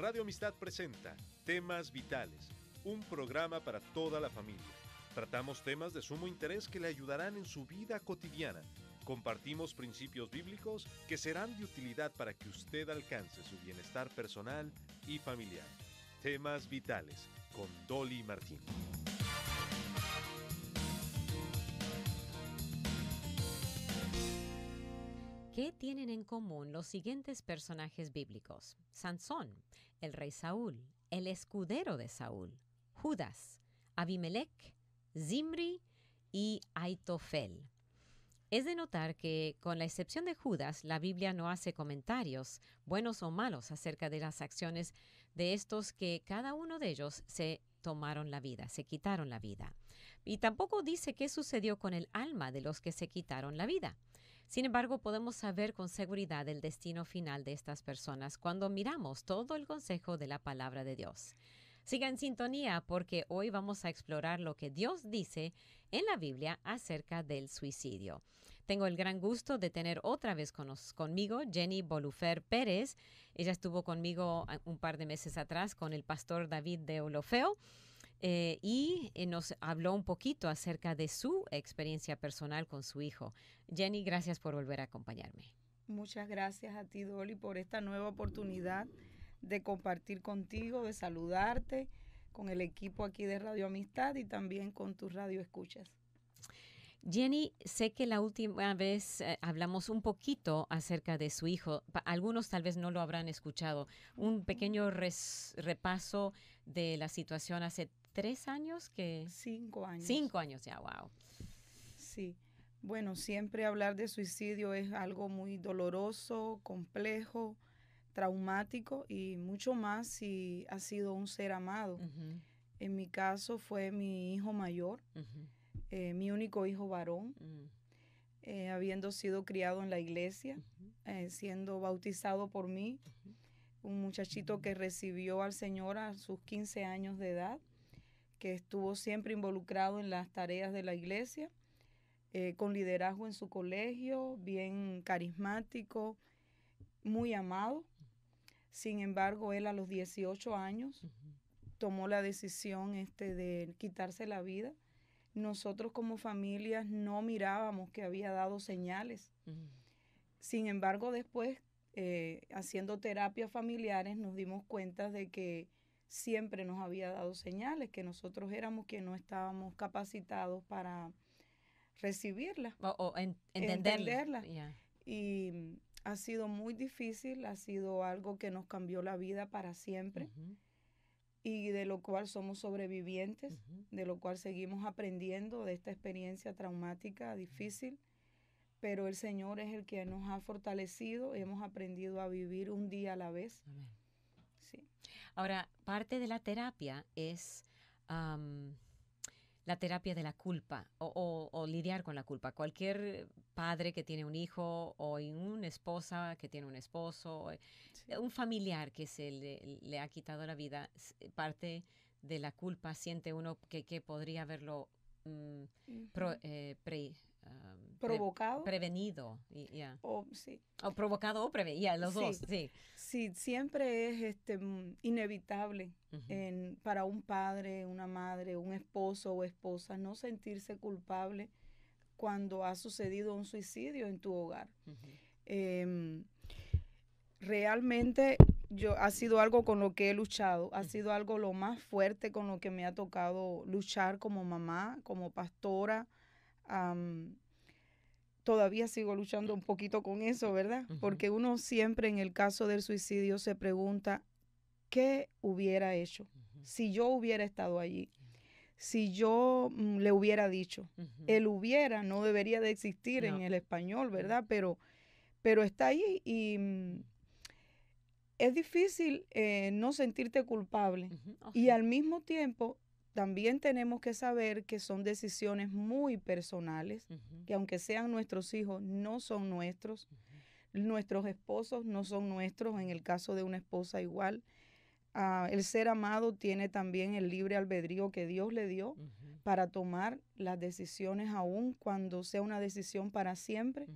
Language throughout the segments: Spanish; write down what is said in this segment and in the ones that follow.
Radio Amistad presenta Temas Vitales, un programa para toda la familia. Tratamos temas de sumo interés que le ayudarán en su vida cotidiana. Compartimos principios bíblicos que serán de utilidad para que usted alcance su bienestar personal y familiar. Temas Vitales, con Dolly Martín. ¿Qué tienen en común los siguientes personajes bíblicos? Sansón, el rey Saúl, el escudero de Saúl, Judas, Abimelech, Zimri y Aitofel. Es de notar que, con la excepción de Judas, la Biblia no hace comentarios, buenos o malos, acerca de las acciones de estos que cada uno de ellos se tomaron la vida, se quitaron la vida. Y tampoco dice qué sucedió con el alma de los que se quitaron la vida. Sin embargo, podemos saber con seguridad el destino final de estas personas cuando miramos todo el consejo de la palabra de Dios. Siga en sintonía porque hoy vamos a explorar lo que Dios dice en la Biblia acerca del suicidio. Tengo el gran gusto de tener otra vez conmigo Jenny Bolufer Pérez. Ella estuvo conmigo un par de meses atrás con el pastor David de Olofeo y nos habló un poquito acerca de su experiencia personal con su hijo. Jenny, gracias por volver a acompañarme. Muchas gracias a ti, Dolly, por esta nueva oportunidad de compartir contigo, de saludarte con el equipo aquí de Radio Amistad y también con tus radio escuchas. Jenny, sé que la última vez hablamos un poquito acerca de su hijo. Algunos tal vez no lo habrán escuchado. Un pequeño repaso de la situación hace 3 años que... 5 años. 5 años ya, wow. Sí. Bueno, siempre hablar de suicidio es algo muy doloroso, complejo, traumático y mucho más si ha sido un ser amado. Uh-huh. En mi caso fue mi hijo mayor, mi único hijo varón, habiendo sido criado en la iglesia, siendo bautizado por mí, un muchachito que recibió al Señor a sus 15 años de edad, que estuvo siempre involucrado en las tareas de la iglesia, con liderazgo en su colegio, bien carismático, muy amado. Sin embargo, él a los 18 años tomó la decisión de quitarse la vida. Nosotros como familias no mirábamos que había dado señales. Sin embargo, después, haciendo terapias familiares, nos dimos cuenta de que siempre nos había dado señales, que nosotros éramos quienes no estábamos capacitados para recibirla. Entenderla. Yeah. Y ha sido muy difícil, ha sido algo que nos cambió la vida para siempre. Y de lo cual somos sobrevivientes, de lo cual seguimos aprendiendo de esta experiencia traumática, difícil, pero el Señor es el que nos ha fortalecido, hemos aprendido a vivir un día a la vez. Amén. Sí. Ahora, parte de la terapia es la terapia de la culpa o lidiar con la culpa. Cualquier padre que tiene un hijo o una esposa que tiene un esposo, sí, un familiar que le ha quitado la vida, parte de la culpa siente uno que podría haberlo provocado, prevenido, sí, o provocado o prevenido, los dos, sí. Sí, siempre es inevitable para un padre, una madre, un esposo o esposa no sentirse culpable cuando ha sucedido un suicidio en tu hogar. Realmente ha sido algo con lo que he luchado, ha sido algo lo más fuerte con lo que me ha tocado luchar como mamá, como pastora. Todavía sigo luchando un poquito con eso, ¿verdad? Porque uno siempre en el caso del suicidio se pregunta, ¿qué hubiera hecho si yo hubiera estado allí? Si yo le hubiera dicho. El hubiera no debería de existir en el español, ¿verdad? Pero está ahí y es difícil no sentirte culpable. Y al mismo tiempo también tenemos que saber que son decisiones muy personales, que aunque sean nuestros hijos, no son nuestros. Nuestros esposos no son nuestros, en el caso de una esposa igual. El ser amado tiene también el libre albedrío que Dios le dio para tomar las decisiones, aun cuando sea una decisión para siempre,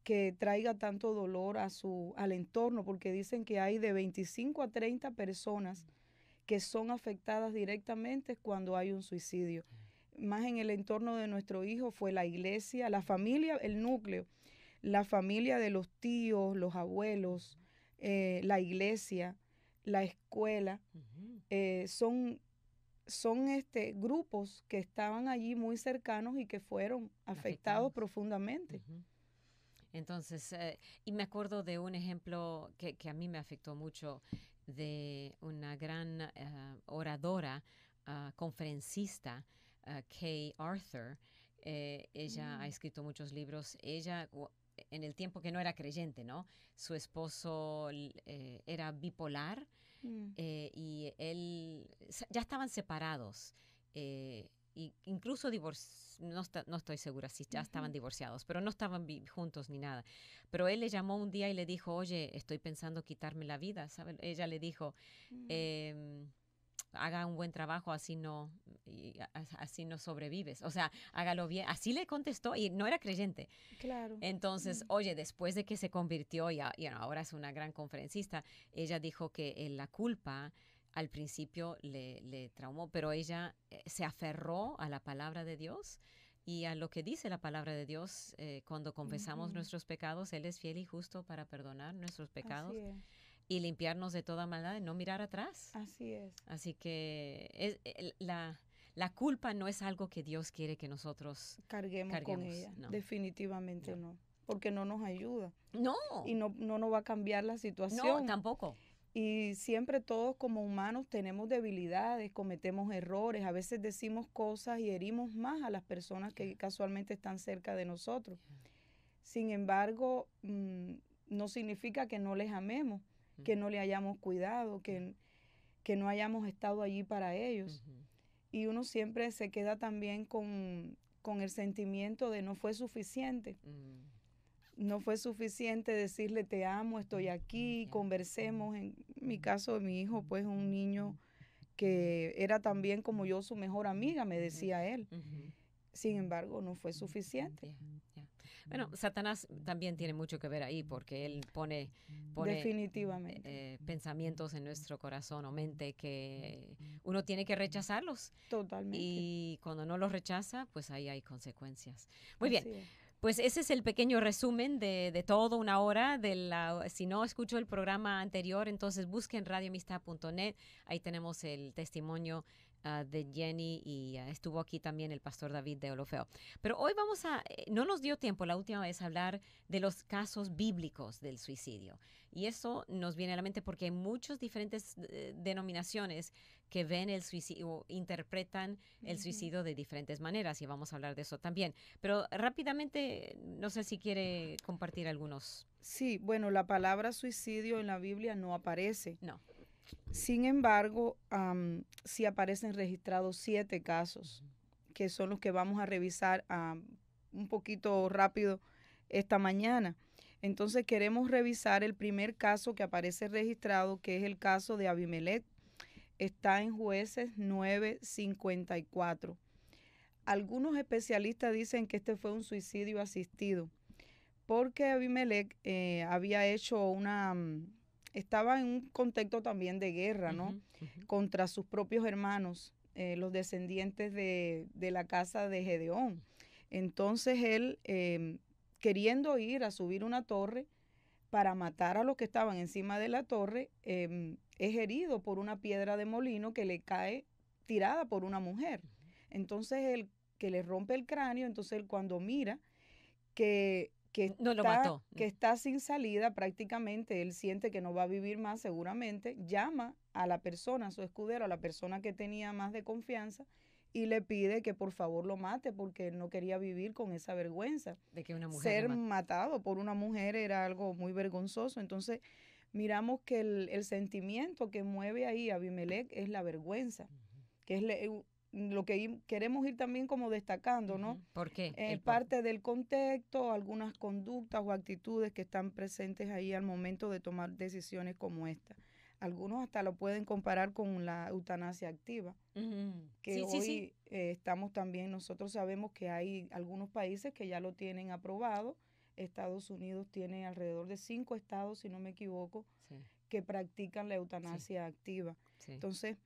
que traiga tanto dolor al entorno, porque dicen que hay de 25 a 30 personas que son afectadas directamente cuando hay un suicidio. Más en el entorno de nuestro hijo fue la iglesia, la familia, el núcleo, la familia de los tíos, los abuelos, la iglesia, la escuela, son grupos que estaban allí muy cercanos y que fueron afectados profundamente. Entonces, y me acuerdo de un ejemplo que a mí me afectó mucho, de una gran oradora, conferencista, Kay Arthur. Ella ha escrito muchos libros. Ella, en el tiempo que no era creyente, ¿no? Su esposo era bipolar y él, ya estaban separados. Y incluso no estoy segura si ya estaban divorciados, pero no estaban juntos ni nada. Pero él le llamó un día y le dijo, oye, estoy pensando quitarme la vida, ¿sabe? Ella le dijo, haga un buen trabajo, así no sobrevives. O sea, hágalo bien. Así le contestó y no era creyente. Claro. Entonces, oye, después de que se convirtió y ahora es una gran conferencista, ella dijo que la culpa al principio le traumó, pero ella se aferró a la palabra de Dios y a lo que dice la palabra de Dios. Cuando confesamos nuestros pecados, Él es fiel y justo para perdonar nuestros pecados y limpiarnos de toda maldad y no mirar atrás. Así es. Así que la culpa no es algo que Dios quiere que nosotros carguemos con ella. No. Definitivamente no. Porque no nos ayuda. No. Y no nos va a cambiar la situación. No, tampoco. Y siempre todos como humanos tenemos debilidades, cometemos errores, a veces decimos cosas y herimos más a las personas que casualmente están cerca de nosotros. Sin embargo, no significa que no les amemos, que no le hayamos cuidado, que no hayamos estado allí para ellos. Y uno siempre se queda también con el sentimiento de no fue suficiente. No fue suficiente decirle te amo, estoy aquí, conversemos. En mi caso, mi hijo, pues un niño que era también como yo su mejor amiga, me decía él. Sin embargo, no fue suficiente. Bueno, Satanás también tiene mucho que ver ahí porque él pone definitivamente pensamientos en nuestro corazón o mente que uno tiene que rechazarlos. Totalmente. Y cuando no los rechaza, pues ahí hay consecuencias. Muy bien. Pues ese es el pequeño resumen de todo, una hora. Si no escuchó el programa anterior, entonces busquen radioamistad.net. Ahí tenemos el testimonio de Jenny y estuvo aquí también el pastor David de Olofeo. Pero hoy no nos dio tiempo la última vez a hablar de los casos bíblicos del suicidio. Y eso nos viene a la mente porque hay muchas diferentes denominaciones que ven el suicidio o interpretan el suicidio de diferentes maneras y vamos a hablar de eso también. Pero rápidamente, no sé si quiere compartir algunos. Sí, bueno, la palabra suicidio en la Biblia no aparece. No. Sin embargo, sí aparecen registrados 7 casos, que son los que vamos a revisar un poquito rápido esta mañana. Entonces queremos revisar el primer caso que aparece registrado, que es el caso de Abimelech. Está en Jueces 9:54. Algunos especialistas dicen que este fue un suicidio asistido, porque Abimelech había hecho estaba en un contexto también de guerra, ¿no? Contra sus propios hermanos, los descendientes de la casa de Gedeón. Entonces él, queriendo ir a subir una torre para matar a los que estaban encima de la torre, es herido por una piedra de molino que le cae tirada por una mujer. Entonces él, que le rompe el cráneo, entonces él cuando mira que está sin salida prácticamente, él siente que no va a vivir más seguramente, llama a la persona, a su escudero, a la persona que tenía más de confianza y le pide que por favor lo mate porque él no quería vivir con esa vergüenza. De que una mujer ser matado por una mujer era algo muy vergonzoso. Entonces miramos que el sentimiento que mueve ahí a Abimelech es la vergüenza, que es lo que queremos ir también como destacando, ¿no? ¿Por qué? Parte del contexto, algunas conductas o actitudes que están presentes ahí al momento de tomar decisiones como esta. Algunos hasta lo pueden comparar con la eutanasia activa, que hoy estamos también, nosotros sabemos que hay algunos países que ya lo tienen aprobado, Estados Unidos tiene alrededor de 5 estados, si no me equivoco, Sí. que practican la eutanasia activa. Sí. Entonces,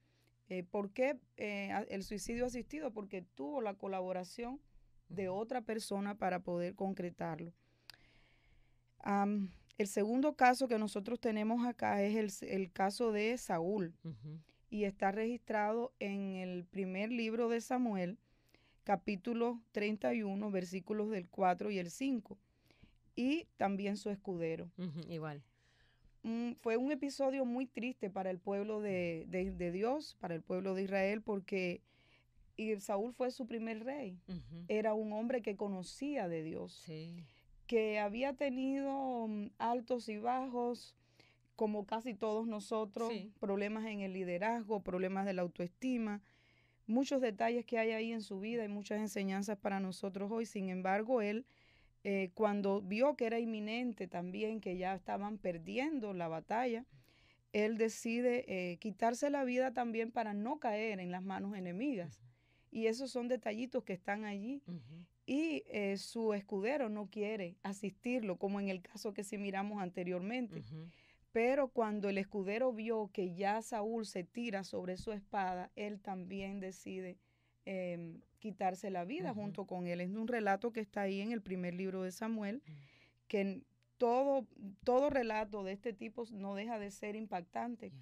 ¿por qué el suicidio asistido? Porque tuvo la colaboración de otra persona para poder concretarlo. El segundo caso que nosotros tenemos acá es el caso de Saúl, y está registrado en el primer libro de Samuel, capítulo 31, versículos del 4 y el 5, y también su escudero. Igual. Fue un episodio muy triste para el pueblo de Dios, para el pueblo de Israel, porque Saúl fue su primer rey. Era un hombre que conocía de Dios, Sí. que había tenido altos y bajos, como casi todos nosotros, Sí. problemas en el liderazgo, problemas de la autoestima, muchos detalles que hay ahí en su vida y muchas enseñanzas para nosotros hoy. Sin embargo, él, cuando vio que era inminente también, que ya estaban perdiendo la batalla, él decide quitarse la vida también para no caer en las manos enemigas. Y esos son detallitos que están allí. Y su escudero no quiere asistirlo, como en el caso que sí miramos anteriormente. Pero cuando el escudero vio que ya Saúl se tira sobre su espada, él también decide quitarse la vida junto con él. Es un relato que está ahí en el primer libro de Samuel, que todo relato de este tipo no deja de ser impactante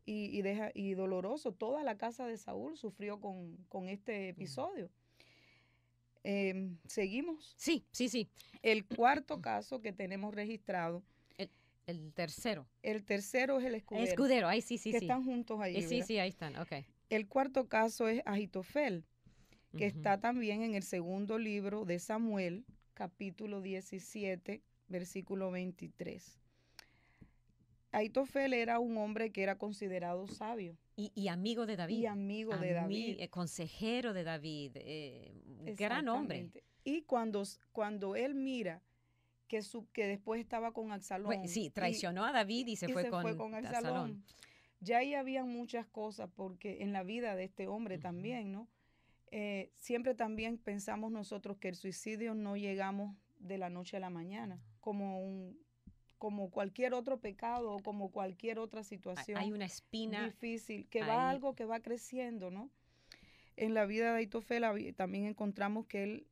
y doloroso. Toda la casa de Saúl sufrió con este episodio. ¿Seguimos? Sí, sí, sí. El cuarto caso que tenemos registrado. El tercero. El tercero es el escudero. El escudero, ahí sí, sí, que sí. están juntos ahí. Sí, sí, ahí están, ok. El cuarto caso es Ahitofel, que está también en el segundo libro de Samuel, capítulo 17, versículo 23. Ahitofel era un hombre que era considerado sabio. Y amigo de David. Y amigo de David. Consejero de David. Gran hombre. Y cuando él mira que después estaba con Absalón. Bueno, sí, traicionó a David y se fue con Absalón. Ya ahí habían muchas cosas porque en la vida de este hombre también, ¿no? Siempre también pensamos nosotros que el suicidio no llegamos de la noche a la mañana, como cualquier otro pecado o como cualquier otra situación. Hay una espina difícil, que va algo que va creciendo, ¿no? En la vida de Ahitofel también encontramos que él,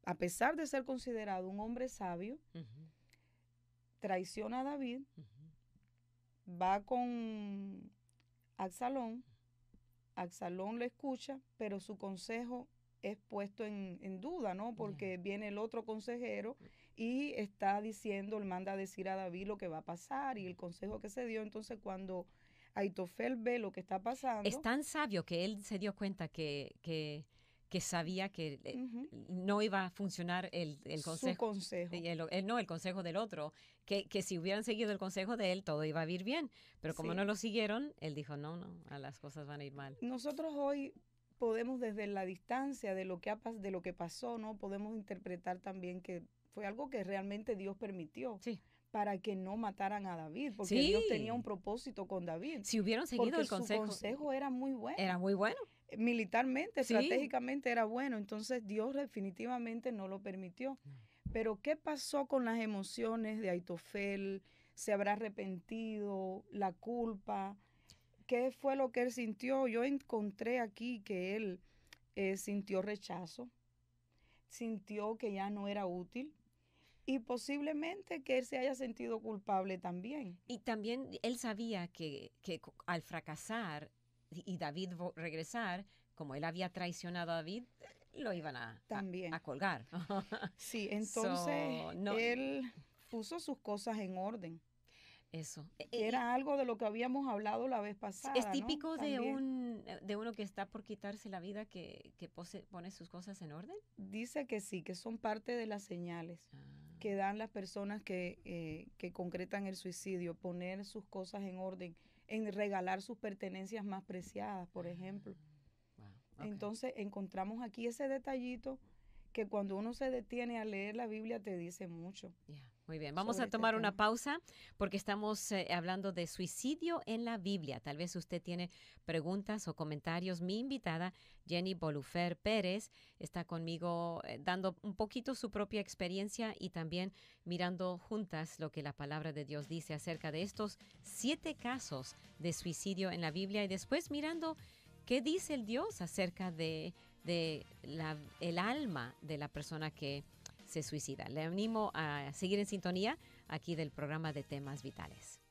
a pesar de ser considerado un hombre sabio, traiciona a David, va con Absalón, Absalón lo escucha, pero su consejo es puesto en duda, ¿no? Porque viene el otro consejero y está diciendo, él manda a decir a David lo que va a pasar y el consejo que se dio. Entonces, cuando Ahitofel ve lo que está pasando... Es tan sabio que él se dio cuenta que sabía que no iba a funcionar el consejo. Su consejo. El consejo del otro. Que si hubieran seguido el consejo de él, todo iba a ir bien. Pero como no lo siguieron, él dijo, no, las cosas van a ir mal. Nosotros hoy podemos, desde la distancia de lo que pasó, ¿no? Podemos interpretar también que fue algo que realmente Dios permitió. Sí. Para que no mataran a David, porque Dios tenía un propósito con David. Si hubieran seguido el consejo. Su consejo era muy bueno. Era muy bueno. Militarmente, estratégicamente era bueno, entonces Dios definitivamente no lo permitió. Pero ¿qué pasó con las emociones de Ahitofel? ¿Se habrá arrepentido? ¿La culpa? ¿Qué fue lo que él sintió? Yo encontré aquí que él sintió rechazo, sintió que ya no era útil. Y posiblemente que él se haya sentido culpable también. Y también él sabía que al fracasar y David regresar, como él había traicionado a David, lo iban a colgar. Sí, entonces él puso sus cosas en orden. Eso. Era algo de lo que habíamos hablado la vez pasada. Es típico, ¿no? de uno que está por quitarse la vida que pone sus cosas en orden. Dice que sí, que son parte de las señales que dan las personas que concretan el suicidio, poner sus cosas en orden, en regalar sus pertenencias más preciadas, por ejemplo. Wow. Okay. Entonces encontramos aquí ese detallito que cuando uno se detiene a leer la Biblia te dice mucho. Muy bien, vamos a tomar una pausa porque estamos hablando de suicidio en la Biblia. Tal vez usted tiene preguntas o comentarios. Mi invitada, Jenny Bolufer Pérez, está conmigo dando un poquito su propia experiencia y también mirando juntas lo que la palabra de Dios dice acerca de estos 7 casos de suicidio en la Biblia y después mirando qué dice el Dios acerca de el alma de la persona que se suicida. Le animo a seguir en sintonía aquí del programa de Temas Vitales.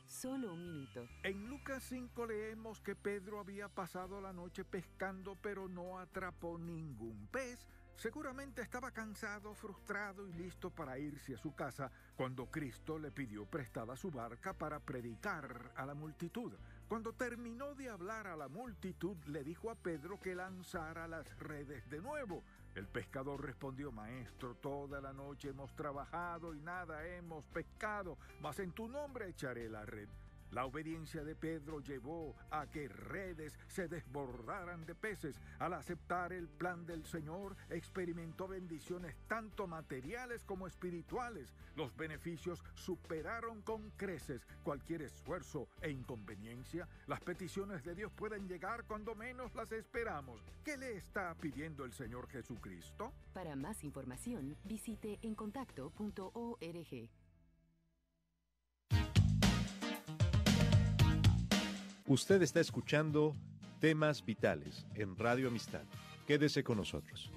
Solo un minuto. En Lucas 5 leemos que Pedro había pasado la noche pescando, pero no atrapó ningún pez. Seguramente estaba cansado, frustrado y listo para irse a su casa cuando Cristo le pidió prestada su barca para predicar a la multitud. Cuando terminó de hablar a la multitud, le dijo a Pedro que lanzara las redes de nuevo. El pescador respondió: Maestro, toda la noche hemos trabajado y nada hemos pescado, mas en tu nombre echaré la red. La obediencia de Pedro llevó a que redes se desbordaran de peces. Al aceptar el plan del Señor, experimentó bendiciones tanto materiales como espirituales. Los beneficios superaron con creces cualquier esfuerzo e inconveniencia. Las peticiones de Dios pueden llegar cuando menos las esperamos. ¿Qué le está pidiendo el Señor Jesucristo? Para más información, visite encontacto.org. Usted está escuchando Temas Vitales en Radio Amistad. Quédese con nosotros.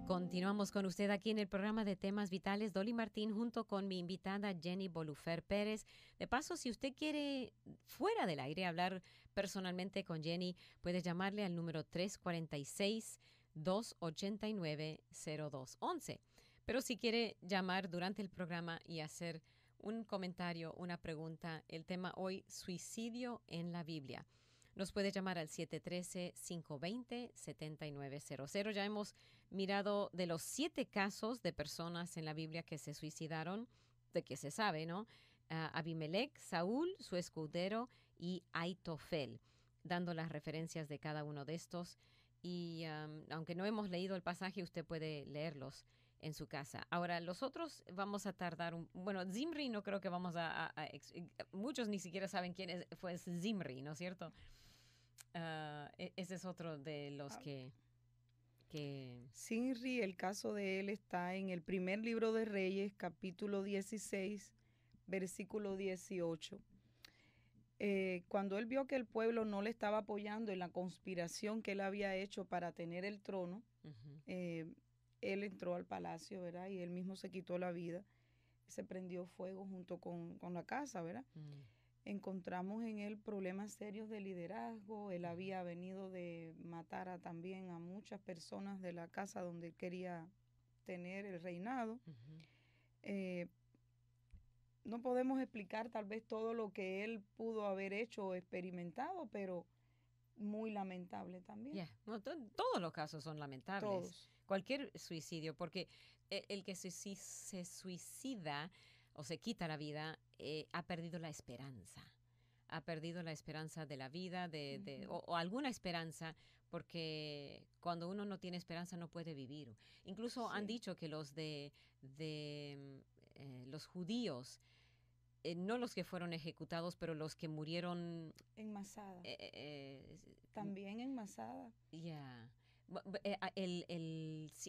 Continuamos con usted aquí en el programa de Temas Vitales. Dolly Martín junto con mi invitada Jenny Bolufer Pérez. De paso, si usted quiere fuera del aire hablar personalmente con Jenny, puede llamarle al número 346-289-0211. Pero si quiere llamar durante el programa y hacer un comentario, una pregunta, el tema hoy, suicidio en la Biblia. Nos puede llamar al 713-520-7900. Ya hemos mirado de los 7 casos de personas en la Biblia que se suicidaron, de que se sabe, ¿no? Abimelech, Saúl, su escudero y Aitofel, dando las referencias de cada uno de estos. Y aunque no hemos leído el pasaje, usted puede leerlos en su casa. Ahora, los otros vamos a tardar bueno, Zimri no creo que vamos muchos ni siquiera saben quién fue Zimri, ¿no es cierto? Ese es otro de los que... Zimri, el caso de él está en el primer libro de Reyes, capítulo 16, versículo 18. Cuando él vio que el pueblo no le estaba apoyando en la conspiración que él había hecho para tener el trono, él entró al palacio, ¿verdad? Y él mismo se quitó la vida. Se prendió fuego junto con la casa, ¿verdad? Encontramos en él problemas serios de liderazgo. Él había venido de matar también a muchas personas de la casa donde él quería tener el reinado. No podemos explicar tal vez todo lo que él pudo haber hecho o experimentado, pero muy lamentable también. No, todos los casos son lamentables. Todos. Cualquier suicidio, porque el que se suicida o se quita la vida ha perdido la esperanza. Ha perdido la esperanza de la vida o alguna esperanza, porque cuando uno no tiene esperanza no puede vivir. Incluso han dicho que los los judíos, no los que fueron ejecutados, pero los que murieron... En Masada. También en Masada.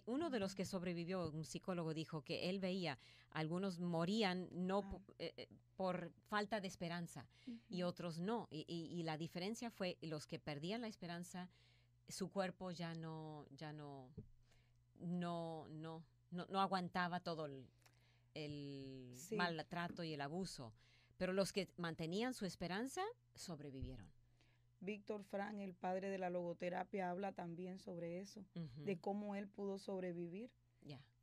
Uno de los que sobrevivió, un psicólogo, dijo que él veía algunos morían por falta de esperanza y otros no. Y la diferencia fue los que perdían la esperanza, su cuerpo ya no aguantaba todo el maltrato y el abuso. Pero los que mantenían su esperanza sobrevivieron. Víctor Frank, el padre de la logoterapia, habla también sobre eso, de cómo él pudo sobrevivir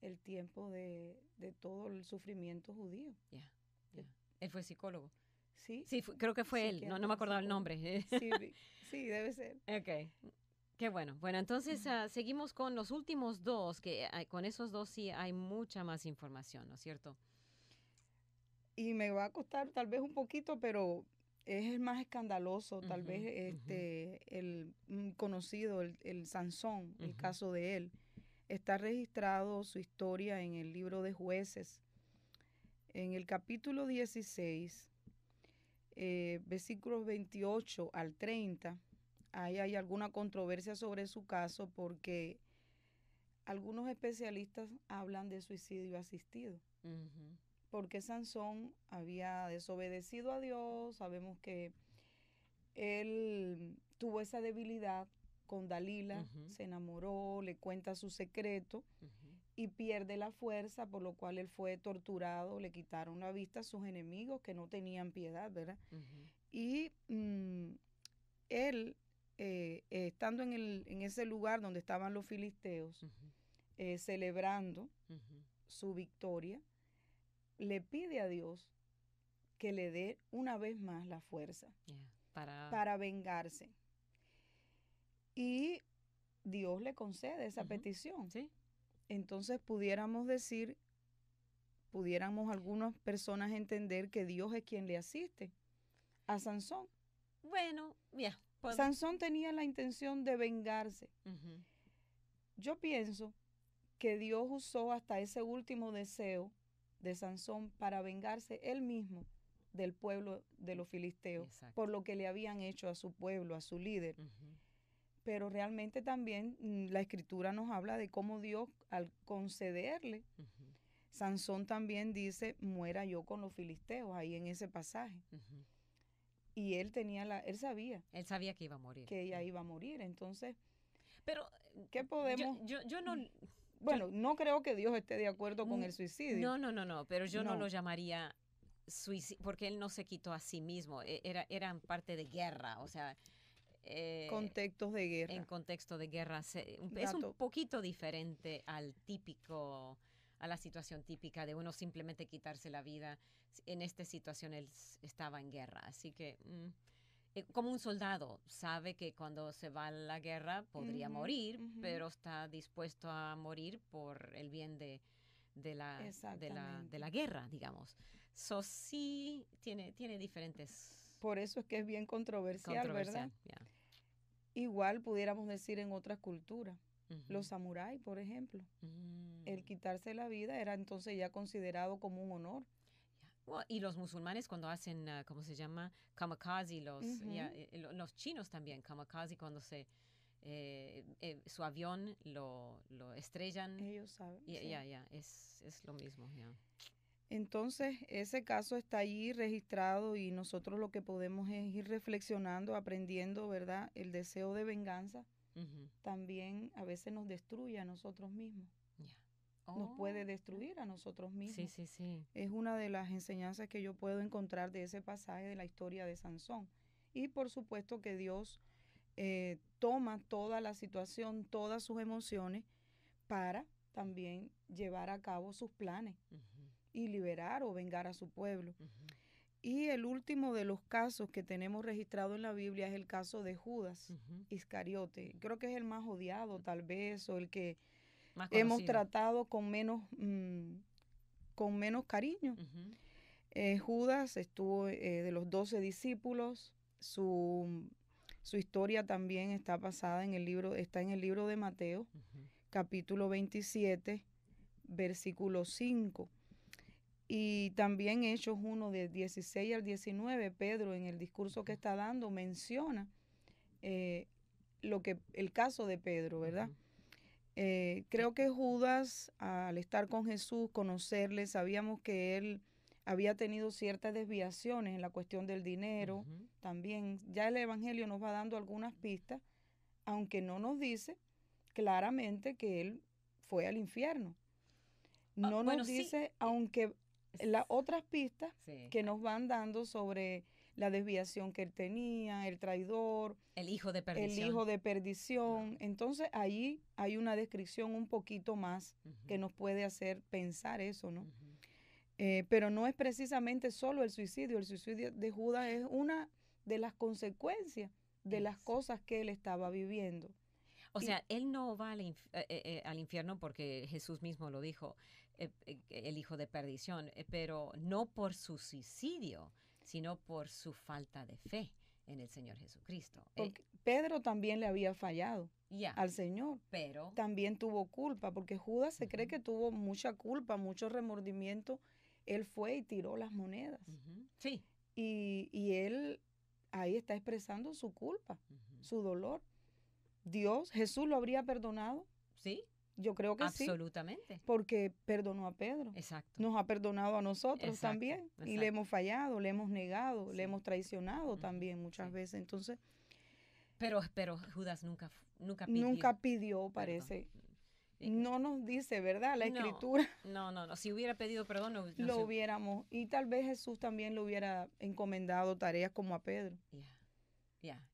el tiempo de todo el sufrimiento judío. Él fue psicólogo. Sí. Sí, creo que fue él, no me acordaba el nombre. Sí, debe ser. Ok, qué bueno. Bueno, entonces seguimos con los últimos dos, que con esos dos sí hay mucha más información, ¿no es cierto? Y me va a costar tal vez un poquito, pero es el más escandaloso, tal vez el conocido, el Sansón, el caso de él. Está registrado su historia en el libro de Jueces. En el capítulo 16, versículos 28 al 30, ahí hay alguna controversia sobre su caso porque algunos especialistas hablan de suicidio asistido. Porque Sansón había desobedecido a Dios, sabemos que él tuvo esa debilidad con Dalila, se enamoró, le cuenta su secreto y pierde la fuerza, por lo cual él fue torturado, le quitaron la vista a sus enemigos que no tenían piedad, ¿verdad? Y él, estando en ese lugar donde estaban los filisteos, celebrando su victoria, le pide a Dios que le dé una vez más la fuerza para vengarse. Y Dios le concede esa petición. ¿Sí? Entonces pudiéramos algunas personas entender que Dios es quien le asiste a Sansón. Bueno, Sansón tenía la intención de vengarse. Yo pienso que Dios usó hasta ese último deseo de Sansón para vengarse él mismo del pueblo de los filisteos. Exacto. Por lo que le habían hecho a su pueblo, a su líder. Pero realmente también la escritura nos habla de cómo Dios, al concederle, Sansón también dice, muera yo con los filisteos, ahí en ese pasaje. Y él sabía. Él sabía que iba a morir. Que ella iba a morir, entonces. Pero, ¿qué podemos? Yo no. Bueno, no creo que Dios esté de acuerdo con el suicidio. No, pero yo no lo llamaría suicidio, porque él no se quitó a sí mismo, eran parte de guerra, o sea. Contextos de guerra. En contexto de guerra. Es un poquito diferente a la situación típica de uno simplemente quitarse la vida. En esta situación él estaba en guerra, así que como un soldado sabe que cuando se va a la guerra podría morir, pero está dispuesto a morir por el bien de la guerra, digamos. Sí tiene diferentes. Por eso es que es bien controversial, ¿verdad? Yeah. Igual pudiéramos decir en otras culturas. Los samuráis, por ejemplo. El quitarse la vida era entonces ya considerado como un honor. Y los musulmanes cuando hacen, ¿cómo se llama? Kamikaze, los chinos también, kamikaze cuando su avión lo estrellan. Ellos saben. Es lo mismo, Entonces, ese caso está allí registrado y nosotros lo que podemos es ir reflexionando, aprendiendo, ¿verdad? El deseo de venganza también a veces nos destruye a nosotros mismos. Nos puede destruir a nosotros mismos. Sí. Es una de las enseñanzas que yo puedo encontrar de ese pasaje de la historia de Sansón. Y por supuesto que Dios toma toda la situación, todas sus emociones para también llevar a cabo sus planes. Y liberar o vengar a su pueblo. Y el último de los casos que tenemos registrado en la Biblia es el caso de Judas Iscariote. Creo que es el más odiado tal vez, o el que hemos tratado con menos cariño. Judas estuvo de los 12 discípulos. Su historia también está basada en el libro de Mateo, capítulo 27, versículo 5. Y también Hechos 1 de 16 al 19, Pedro en el discurso que está dando menciona el caso de Pedro, ¿verdad? Creo que Judas, al estar con Jesús, conocerle, sabíamos que él había tenido ciertas desviaciones en la cuestión del dinero. También ya el Evangelio nos va dando algunas pistas, aunque no nos dice claramente que él fue al infierno. No nos dice, aunque las otras pistas que nos van dando sobre la desviación que él tenía, el traidor, el hijo de perdición. Entonces ahí hay una descripción un poquito más que nos puede hacer pensar eso, ¿no? Pero no es precisamente solo el suicidio de Judas es una de las consecuencias de las cosas que él estaba viviendo. O sea, él no va al infierno porque Jesús mismo lo dijo, el hijo de perdición, pero no por su suicidio, sino por su falta de fe en el Señor Jesucristo. Porque Pedro también le había fallado al Señor, pero también tuvo culpa, porque Judas se cree que tuvo mucha culpa, mucho remordimiento. Él fue y tiró las monedas. Sí. Y él ahí está expresando su culpa, su dolor. Jesús lo habría perdonado. Sí. Yo creo que absolutamente. Sí, porque perdonó a Pedro. Exacto. Nos ha perdonado a nosotros también. Y le hemos fallado, le hemos negado, le hemos traicionado también muchas veces. Entonces, pero Judas nunca pidió, parece. No nos dice, ¿verdad? La Escritura. No. Si hubiera pedido perdón, lo hubiéramos. Y tal vez Jesús también le hubiera encomendado tareas como a Pedro.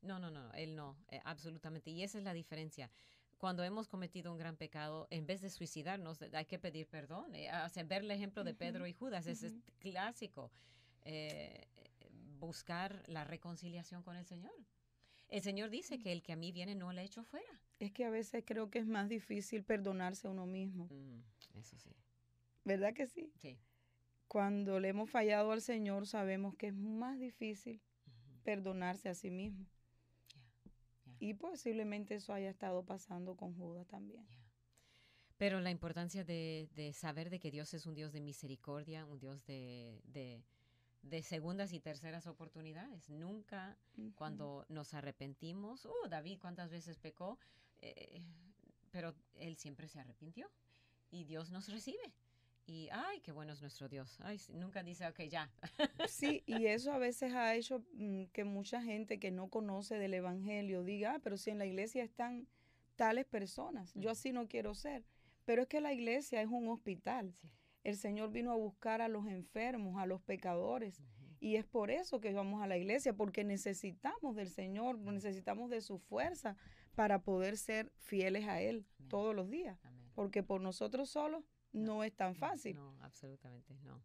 No. Él no, absolutamente. Y esa es la diferencia. Cuando hemos cometido un gran pecado, en vez de suicidarnos, hay que pedir perdón. Ver el ejemplo de Pedro y Judas es clásico. Buscar la reconciliación con el Señor. El Señor dice que el que a mí viene no le echo fuera. Es que a veces creo que es más difícil perdonarse a uno mismo. Eso sí. ¿Verdad que sí? Sí. Cuando le hemos fallado al Señor, sabemos que es más difícil perdonarse a sí mismo. Y posiblemente eso haya estado pasando con Judas también. Pero la importancia de saber de que Dios es un Dios de misericordia, un Dios de segundas y terceras oportunidades. Nunca cuando nos arrepentimos, David cuántas veces pecó, pero él siempre se arrepintió y Dios nos recibe. Y, ay, qué bueno es nuestro Dios. Ay, nunca dice, ok, ya. Sí, y eso a veces ha hecho que mucha gente que no conoce del Evangelio diga, pero si en la iglesia están tales personas, yo así no quiero ser. Pero es que la iglesia es un hospital. Sí. El Señor vino a buscar a los enfermos, a los pecadores. Y es por eso que vamos a la iglesia, porque necesitamos del Señor, necesitamos de su fuerza para poder ser fieles a Él todos los días. Porque por nosotros solos no es tan fácil. No, absolutamente no.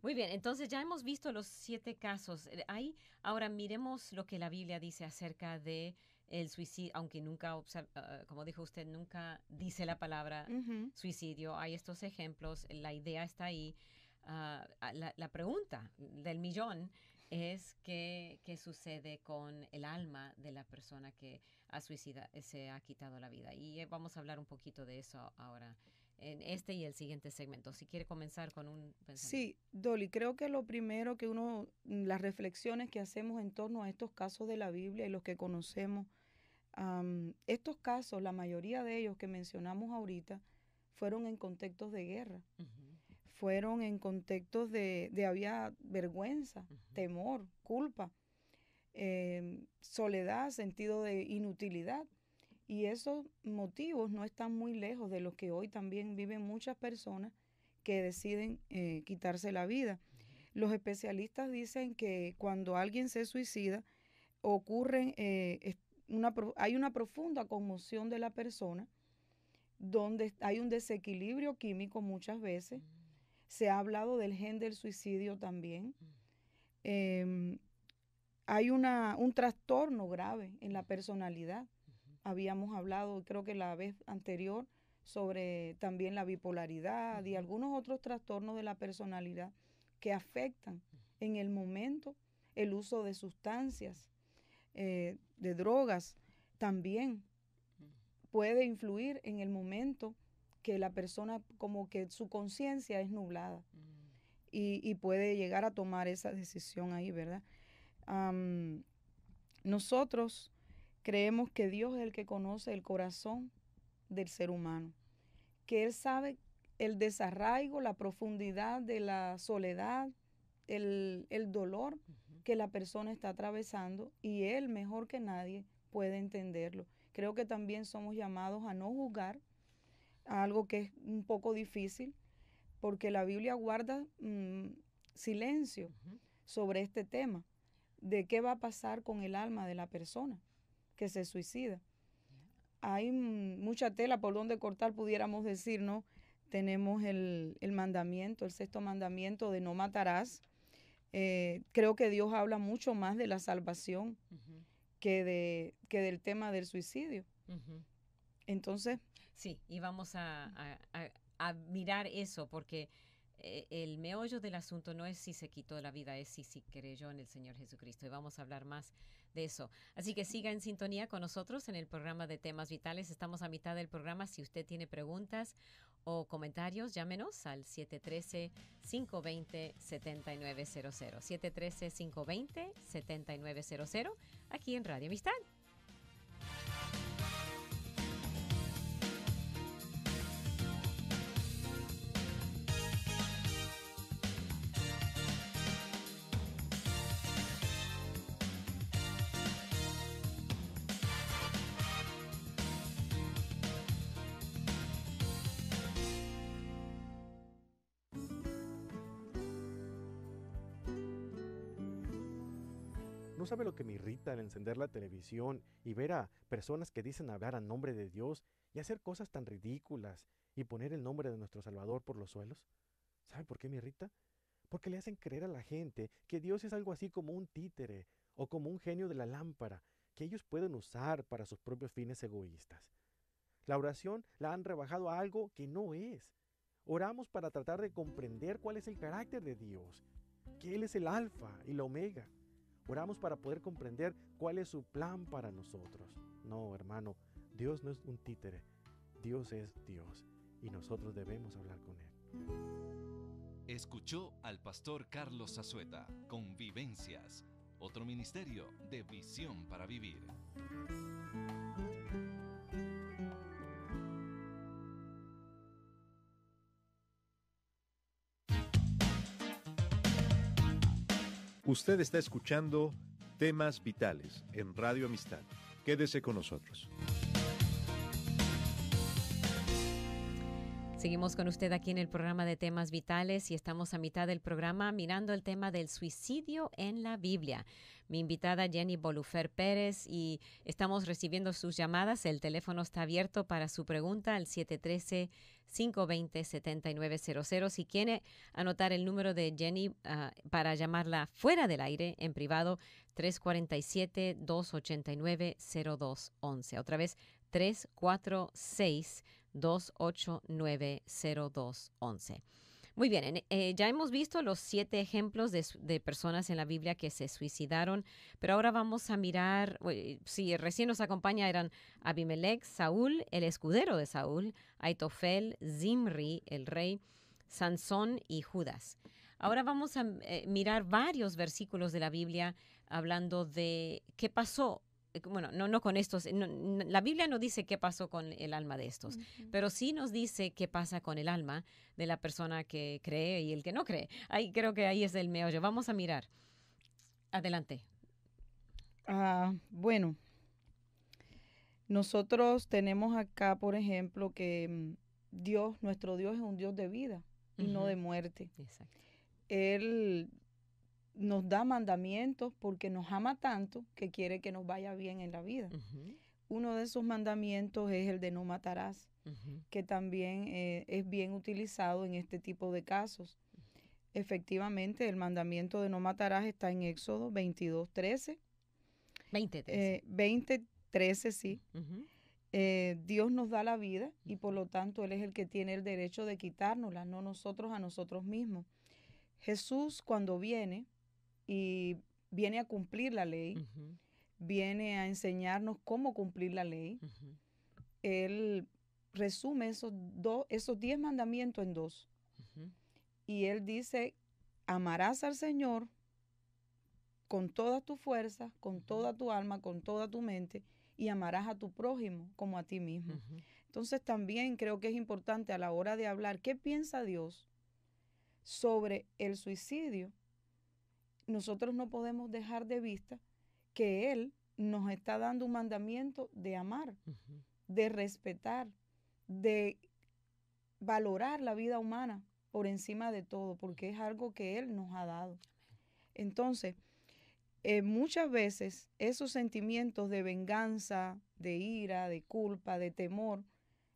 Muy bien, entonces ya hemos visto los 7 casos. Ahora miremos lo que la Biblia dice acerca de el suicidio, aunque nunca, como dijo usted, nunca dice la palabra suicidio. Hay estos ejemplos, la idea está ahí. La pregunta del millón es qué sucede con el alma de la persona que se ha quitado la vida. Y vamos a hablar un poquito de eso ahora en este y el siguiente segmento. Si quiere comenzar con un pensamiento. Sí, Dolly, creo que lo primero que las reflexiones que hacemos en torno a estos casos de la Biblia y los que conocemos, estos casos, la mayoría de ellos que mencionamos ahorita, fueron en contextos de guerra. Fueron en contextos de había vergüenza, temor, culpa, soledad, sentido de inutilidad. Y esos motivos no están muy lejos de los que hoy también viven muchas personas que deciden quitarse la vida. Los especialistas dicen que cuando alguien se suicida, hay una profunda conmoción de la persona, donde hay un desequilibrio químico muchas veces. Se ha hablado del gen del suicidio también. Hay un trastorno grave en la personalidad. Habíamos hablado, creo que la vez anterior, sobre también la bipolaridad y algunos otros trastornos de la personalidad que afectan en el momento el uso de sustancias, de drogas, también puede influir en el momento que la persona como que su conciencia es nublada y puede llegar a tomar esa decisión ahí, ¿verdad? Nosotros creemos que Dios es el que conoce el corazón del ser humano, que Él sabe el desarraigo, la profundidad de la soledad, el dolor que la persona está atravesando, y Él mejor que nadie puede entenderlo. Creo que también somos llamados a no juzgar, algo que es un poco difícil, porque la Biblia guarda silencio sobre este tema, de qué va a pasar con el alma de la persona que se suicida. Hay mucha tela por donde cortar, pudiéramos decir, ¿no? tenemos el mandamiento, el 6º mandamiento de no matarás. Creo que Dios habla mucho más de la salvación que del tema del suicidio. Entonces... Sí, y vamos a mirar eso, porque el meollo del asunto no es si se quitó la vida, es si creyó en el Señor Jesucristo. Y vamos a hablar más de eso. Así que siga en sintonía con nosotros en el programa de Temas Vitales. Estamos a mitad del programa. Si usted tiene preguntas o comentarios, llámenos al 713-520-7900. 713-520-7900, aquí en Radio Amistad. ¿No sabe lo que me irrita al encender la televisión y ver a personas que dicen hablar a nombre de Dios y hacer cosas tan ridículas y poner el nombre de nuestro Salvador por los suelos? ¿Sabe por qué me irrita? Porque le hacen creer a la gente que Dios es algo así como un títere o como un genio de la lámpara que ellos pueden usar para sus propios fines egoístas. La oración la han rebajado a algo que no es. Oramos para tratar de comprender cuál es el carácter de Dios, que Él es el alfa y la omega. Oramos para poder comprender cuál es su plan para nosotros. No, hermano, Dios no es un títere. Dios es Dios y nosotros debemos hablar con Él. Escuchó al pastor Carlos Zazueta con Vivencias, otro ministerio de visión para vivir. Usted está escuchando Temas Vitales en Radio Amistad. Quédese con nosotros. Seguimos con usted aquí en el programa de Temas Vitales y estamos a mitad del programa mirando el tema del suicidio en la Biblia. Mi invitada Jenny Bolufer Pérez y estamos recibiendo sus llamadas. El teléfono está abierto para su pregunta al 713-520-7900. Si quiere anotar el número de Jenny para llamarla fuera del aire, en privado, 347-289-0211. Otra vez, 346-289-0211. Muy bien, ya hemos visto los 7 ejemplos de personas en la Biblia que se suicidaron, pero ahora vamos a mirar, si recién nos acompaña eran Abimelech, Saúl, el escudero de Saúl, Aitofel, Zimri, el rey, Sansón y Judas. Ahora vamos a mirar varios versículos de la Biblia hablando de qué pasó. Bueno, no con estos, la Biblia no dice qué pasó con el alma de estos, pero sí nos dice qué pasa con el alma de la persona que cree y el que no cree. Creo que ahí es el meollo. Vamos a mirar. Adelante. Bueno, nosotros tenemos acá, por ejemplo, que Dios, nuestro Dios es un Dios de vida y no de muerte. Exacto. Él nos da mandamientos porque nos ama tanto que quiere que nos vaya bien en la vida. Uno de esos mandamientos es el de no matarás, que también es bien utilizado en este tipo de casos. Efectivamente, el mandamiento de no matarás está en Éxodo 22:13. 20:13, sí. Dios nos da la vida y por lo tanto Él es el que tiene el derecho de quitárnosla, no nosotros a nosotros mismos. Jesús, cuando viene y viene a cumplir la ley, viene a enseñarnos cómo cumplir la ley. Él resume esos 10 mandamientos en 2. Y Él dice, amarás al Señor con toda tu fuerza, con toda tu alma, con toda tu mente, y amarás a tu prójimo como a ti mismo. Entonces también creo que es importante a la hora de hablar, ¿qué piensa Dios sobre el suicidio? Nosotros no podemos dejar de vista que Él nos está dando un mandamiento de amar, de respetar, de valorar la vida humana por encima de todo, porque es algo que Él nos ha dado. Entonces, muchas veces esos sentimientos de venganza, de ira, de culpa, de temor,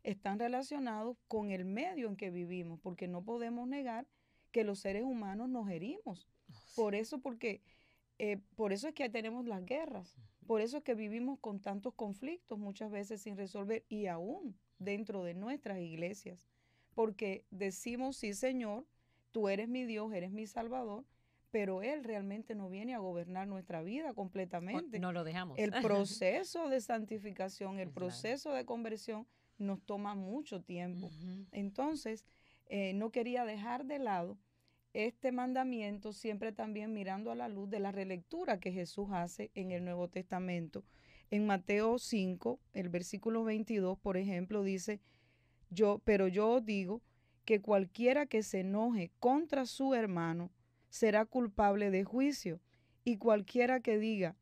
están relacionados con el medio en que vivimos, porque no podemos negar que los seres humanos nos herimos. Por eso, por eso es que tenemos las guerras, por eso es que vivimos con tantos conflictos muchas veces sin resolver y aún dentro de nuestras iglesias, porque decimos, sí Señor, tú eres mi Dios, eres mi Salvador, pero Él realmente no viene a gobernar nuestra vida completamente. No lo dejamos. El proceso de santificación, el proceso de conversión nos toma mucho tiempo. Entonces, no quería dejar de lado este mandamiento, siempre también mirando a la luz de la relectura que Jesús hace en el Nuevo Testamento. En Mateo 5, el versículo 22, por ejemplo, dice, pero yo os digo que cualquiera que se enoje contra su hermano será culpable de juicio, y cualquiera que diga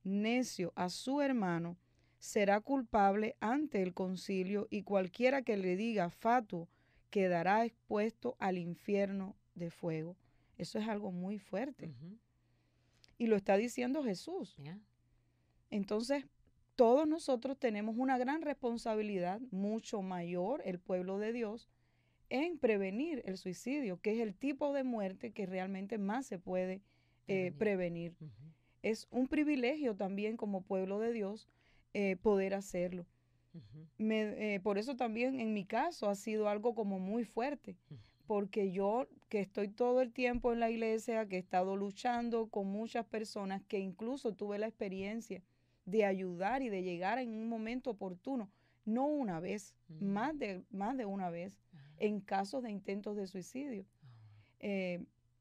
necio a su hermano será culpable ante el concilio, y cualquiera que le diga fatuo quedará expuesto al infierno de fuego. Eso es algo muy fuerte. Y lo está diciendo Jesús. Entonces, todos nosotros tenemos una gran responsabilidad, mucho mayor el pueblo de Dios, en prevenir el suicidio, que es el tipo de muerte que realmente más se puede prevenir. Es un privilegio también como pueblo de Dios poder hacerlo. Por eso también en mi caso ha sido algo como muy fuerte, porque yo que estoy todo el tiempo en la iglesia, que he estado luchando con muchas personas, que incluso tuve la experiencia de ayudar y de llegar en un momento oportuno, no una vez, más de una vez, en casos de intentos de suicidio.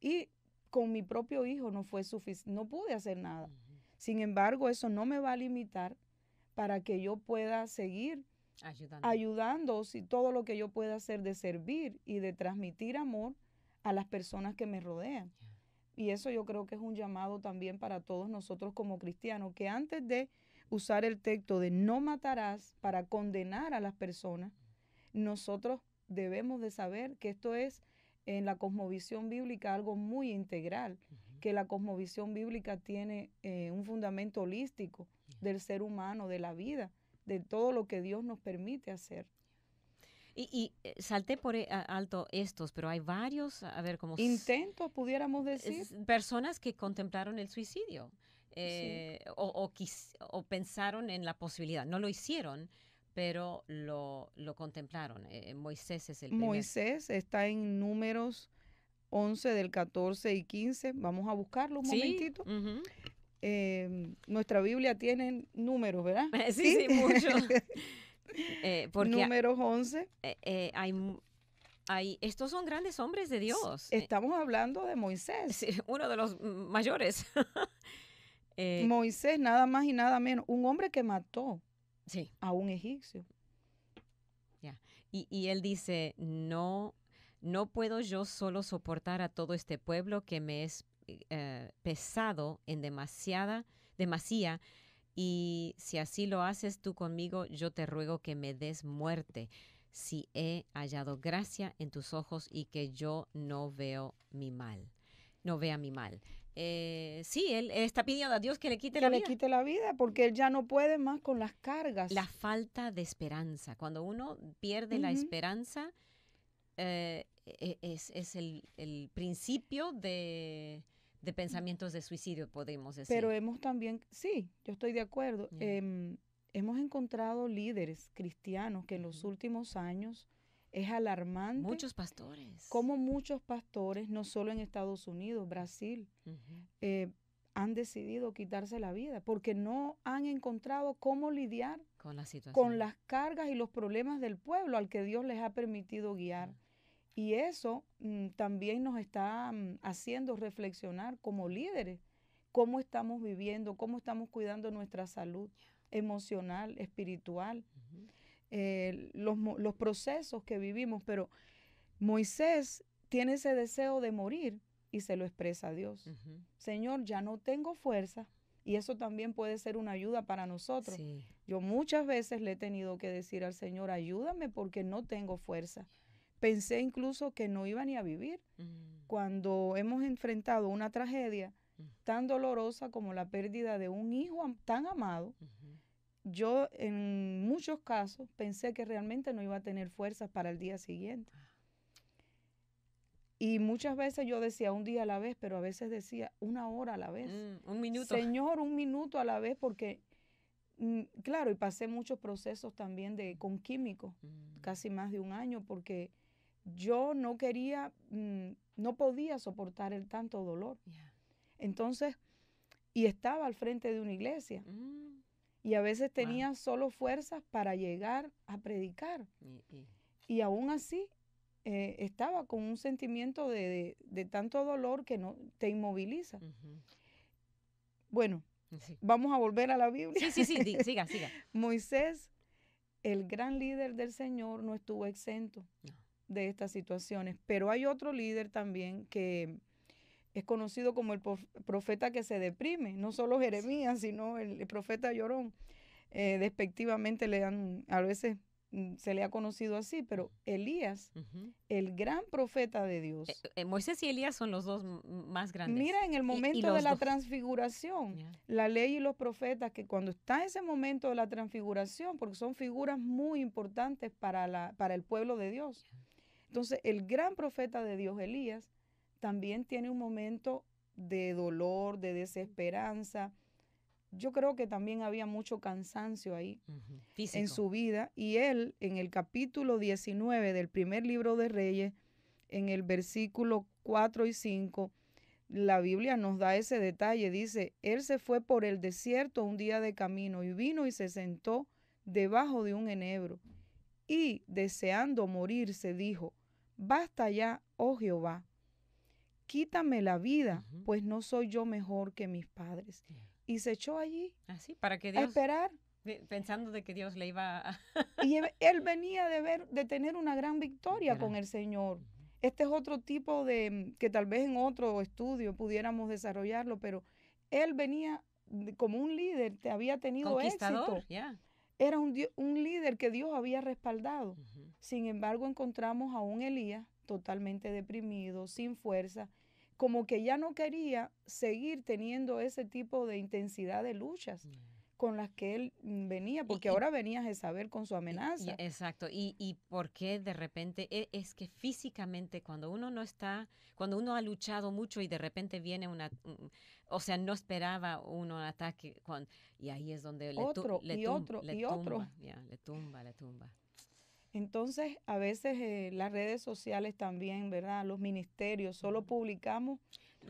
Y con mi propio hijo no fue suficiente, no pude hacer nada. Sin embargo, eso no me va a limitar para que yo pueda seguir ayudando, si todo lo que yo pueda hacer de servir y de transmitir amor a las personas que me rodean. Y eso yo creo que es un llamado también para todos nosotros como cristianos, que antes de usar el texto de no matarás para condenar a las personas, nosotros debemos de saber que esto es en la cosmovisión bíblica algo muy integral, que la cosmovisión bíblica tiene un fundamento holístico del ser humano, de la vida, de todo lo que Dios nos permite hacer. Y salté por alto estos, pero hay varios, a ver, como intentos, pudiéramos decir. Personas que contemplaron el suicidio Sí. o pensaron en la posibilidad. No lo hicieron, pero lo contemplaron. Moisés es el primero. Moisés está en Números 11 del 14 y 15. Vamos a buscarlo un momentito. Nuestra Biblia tiene números, ¿verdad? Sí, muchos. Números 11. Estos son grandes hombres de Dios. Estamos hablando de Moisés. Sí, uno de los mayores. Moisés, nada más y nada menos, un hombre que mató a un egipcio. Y él dice, no puedo yo solo soportar a todo este pueblo que me es pesado en demasía, y si así lo haces tú conmigo, yo te ruego que me des muerte, si he hallado gracia en tus ojos y que yo no vea mi mal. Sí, él está pidiendo a Dios que le quite la vida. Que le quite la vida, porque él ya no puede más con las cargas. La falta de esperanza. Cuando uno pierde la esperanza, es el principio de pensamientos de suicidio, podemos decir. Pero hemos también, sí, yo estoy de acuerdo, hemos encontrado líderes cristianos que en los últimos años es alarmante. Muchos pastores. Como muchos pastores, no solo en Estados Unidos, Brasil, han decidido quitarse la vida porque no han encontrado cómo lidiar con la situación, con las cargas y los problemas del pueblo al que Dios les ha permitido guiar. Y eso también nos está haciendo reflexionar como líderes, cómo estamos viviendo, cómo estamos cuidando nuestra salud emocional, espiritual, los procesos que vivimos. Pero Moisés tiene ese deseo de morir y se lo expresa a Dios. Señor, ya no tengo fuerza, y eso también puede ser una ayuda para nosotros. Sí. Yo muchas veces le he tenido que decir al Señor, ayúdame porque no tengo fuerza. Pensé incluso que no iba ni a vivir. Cuando hemos enfrentado una tragedia tan dolorosa como la pérdida de un hijo tan amado, yo en muchos casos pensé que realmente no iba a tener fuerzas para el día siguiente. Y muchas veces yo decía un día a la vez, pero a veces decía una hora a la vez. Un minuto. Señor, un minuto a la vez, porque, claro, y pasé muchos procesos también con químicos, casi más de un año, porque yo no quería, no podía soportar el tanto dolor. Yeah. Entonces, y estaba al frente de una iglesia. Y a veces tenía solo fuerzas para llegar a predicar. Y aún así, estaba con un sentimiento de tanto dolor que no te inmoviliza. Bueno, sí. Vamos a volver a la Biblia. Sí, siga. Moisés, el gran líder del Señor, no estuvo exento de estas situaciones. Pero hay otro líder también que es conocido como el profeta que se deprime. No solo Jeremías, sino el profeta llorón. Despectivamente a veces se le ha conocido así, pero Elías, el gran profeta de Dios. Moisés y Elías son los dos más grandes. Mira, en el momento de la transfiguración, la ley y los profetas, que cuando está ese momento de la transfiguración, porque son figuras muy importantes para el pueblo de Dios. Entonces, el gran profeta de Dios, Elías, también tiene un momento de dolor, de desesperanza. Yo creo que también había mucho cansancio ahí en su vida. Y él, en el capítulo 19 del primer libro de Reyes, en el versículo 4 y 5, la Biblia nos da ese detalle. Dice, él se fue por el desierto un día de camino y vino y se sentó debajo de un enebro. Y, deseando morirse, dijo, basta ya, oh Jehová, quítame la vida, pues no soy yo mejor que mis padres. Y se echó allí para que Dios, a esperar. Pensando de que Dios le iba a... Y él venía de tener una gran victoria con el Señor. Este es otro tipo que tal vez en otro estudio pudiéramos desarrollarlo, pero él venía como un líder, había tenido éxito. Era un líder que Dios había respaldado. Sin embargo, encontramos a un Elías totalmente deprimido, sin fuerza, como que ya no quería seguir teniendo ese tipo de intensidad de luchas con las que él venía, porque ahora venía Jezabel con su amenaza. Exacto, y por qué de repente, es que físicamente cuando uno no está, cuando uno ha luchado mucho y de repente viene o sea, no esperaba uno un ataque, y ahí es donde le tumba. Entonces, a veces las redes sociales también, ¿verdad? Los ministerios, solo publicamos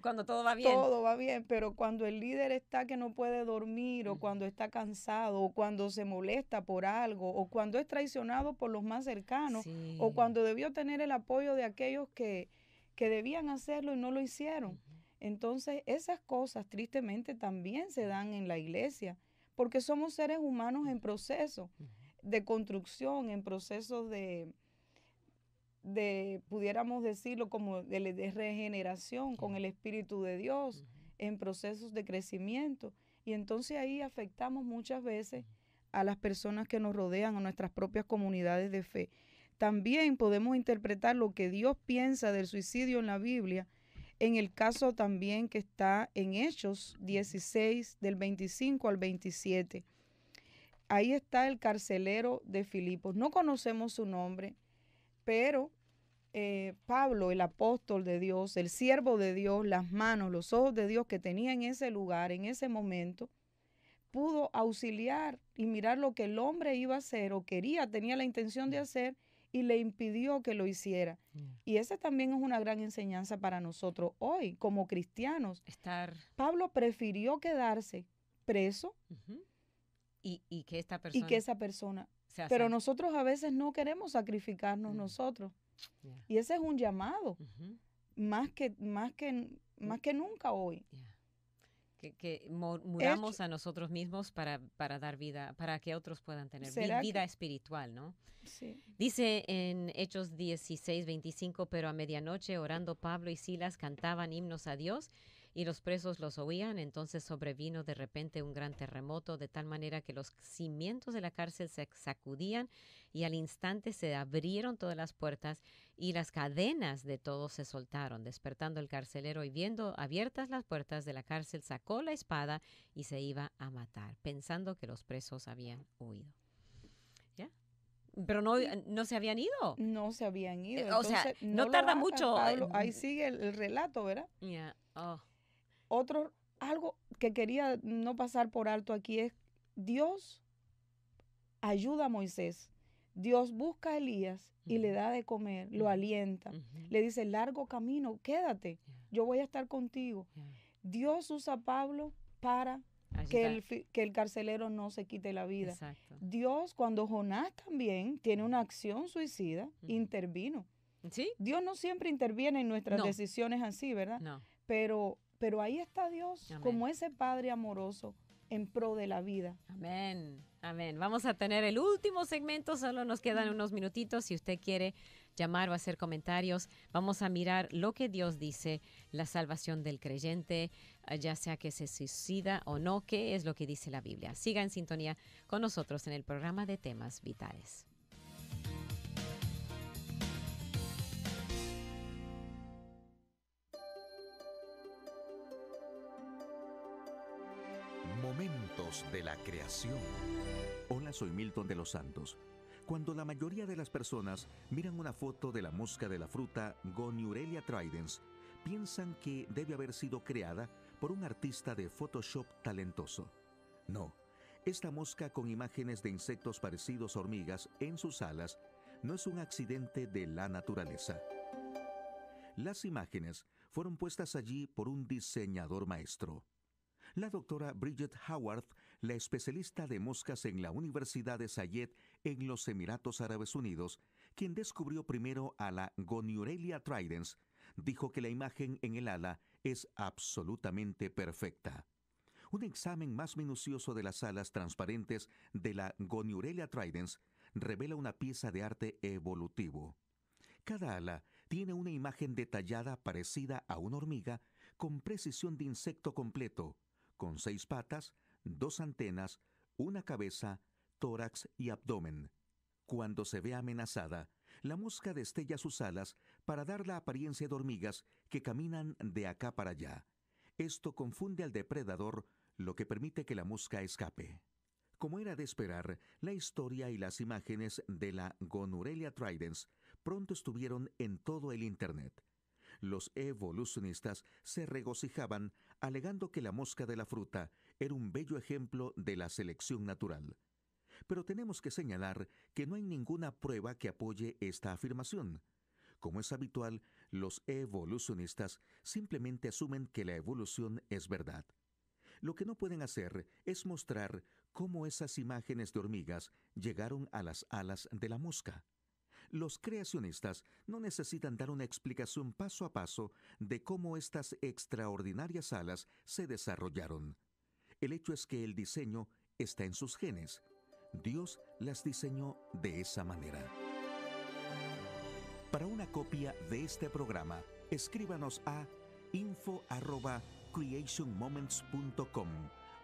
cuando todo va bien. Todo va bien, pero cuando el líder está que no puede dormir, o cuando está cansado, o cuando se molesta por algo, o cuando es traicionado por los más cercanos, o cuando debió tener el apoyo de aquellos que debían hacerlo y no lo hicieron. Entonces, esas cosas tristemente también se dan en la iglesia, porque somos seres humanos en proceso de construcción, en procesos de pudiéramos decirlo como de regeneración con el Espíritu de Dios, en procesos de crecimiento. Y entonces ahí afectamos muchas veces a las personas que nos rodean, a nuestras propias comunidades de fe. También podemos interpretar lo que Dios piensa del suicidio en la Biblia, en el caso también que está en Hechos 16, del 25 al 27. Ahí está el carcelero de Filipos. No conocemos su nombre, pero Pablo, el apóstol de Dios, el siervo de Dios, las manos, los ojos de Dios que tenía en ese lugar, en ese momento, pudo auxiliar y mirar lo que el hombre iba a hacer o tenía la intención de hacer, y le impidió que lo hiciera. Y esa también es una gran enseñanza para nosotros hoy, como cristianos. Pablo prefirió quedarse preso y que esa persona pero nosotros a veces no queremos sacrificarnos nosotros. Y ese es un llamado, más que nunca hoy. Que muramos a nosotros mismos para dar vida, para que otros puedan tener vida espiritual, ¿no? Sí. Dice en Hechos 16, 25, pero a medianoche orando Pablo y Silas cantaban himnos a Dios y los presos los oían. Entonces sobrevino de repente un gran terremoto, de tal manera que los cimientos de la cárcel se sacudían y al instante se abrieron todas las puertas y las cadenas de todos se soltaron, despertando el carcelero y viendo abiertas las puertas de la cárcel, sacó la espada y se iba a matar, pensando que los presos habían huido. ¿Ya? Pero no se habían ido. No se habían ido. O sea, Entonces, no lo tarda hagas, mucho. Pablo. Ahí sigue el relato, ¿verdad? Yeah. Oh. Algo que quería no pasar por alto aquí es, Dios ayuda a Moisés. Dios busca a Elías y le da de comer, lo alienta. Le dice, largo camino, quédate, yo voy a estar contigo. Dios usa a Pablo para que el carcelero no se quite la vida. Exacto. Dios, cuando Jonás también tiene una acción suicida, intervino. ¿Sí? Dios no siempre interviene en nuestras decisiones así, ¿verdad? No. Pero ahí está Dios, Amén, como ese Padre amoroso en pro de la vida. Amén, amén. Vamos a tener el último segmento, solo nos quedan unos minutitos. Si usted quiere llamar o hacer comentarios, vamos a mirar lo que Dios dice, la salvación del creyente, ya sea que se suicida o no, qué es lo que dice la Biblia. Siga en sintonía con nosotros en el programa de Temas Vitales. Momentos de la creación. Hola, soy Milton de los Santos. Cuando la mayoría de las personas miran una foto de la mosca de la fruta Goniurelia tridens, piensan que debe haber sido creada por un artista de Photoshop talentoso. No, esta mosca con imágenes de insectos parecidos a hormigas en sus alas no es un accidente de la naturaleza. Las imágenes fueron puestas allí por un diseñador maestro. La doctora Bridget Howard, la especialista de moscas en la Universidad de Zayed en los Emiratos Árabes Unidos, quien descubrió primero a la Goniurelia tridens, dijo que la imagen en el ala es absolutamente perfecta. Un examen más minucioso de las alas transparentes de la Goniurelia tridens revela una pieza de arte evolutivo. Cada ala tiene una imagen detallada parecida a una hormiga con precisión de insecto completo, con 6 patas, 2 antenas, una cabeza, tórax y abdomen. Cuando se ve amenazada, la mosca destella sus alas para dar la apariencia de hormigas que caminan de acá para allá. Esto confunde al depredador, lo que permite que la mosca escape. Como era de esperar, la historia y las imágenes de la Goniurelia tridens pronto estuvieron en todo el Internet. Los evolucionistas se regocijaban alegando que la mosca de la fruta era un bello ejemplo de la selección natural. Pero tenemos que señalar que no hay ninguna prueba que apoye esta afirmación. Como es habitual, los evolucionistas simplemente asumen que la evolución es verdad. Lo que no pueden hacer es mostrar cómo esas imágenes de hormigas llegaron a las alas de la mosca. Los creacionistas no necesitan dar una explicación paso a paso de cómo estas extraordinarias alas se desarrollaron. El hecho es que el diseño está en sus genes. Dios las diseñó de esa manera. Para una copia de este programa, escríbanos a info@creationmoments.com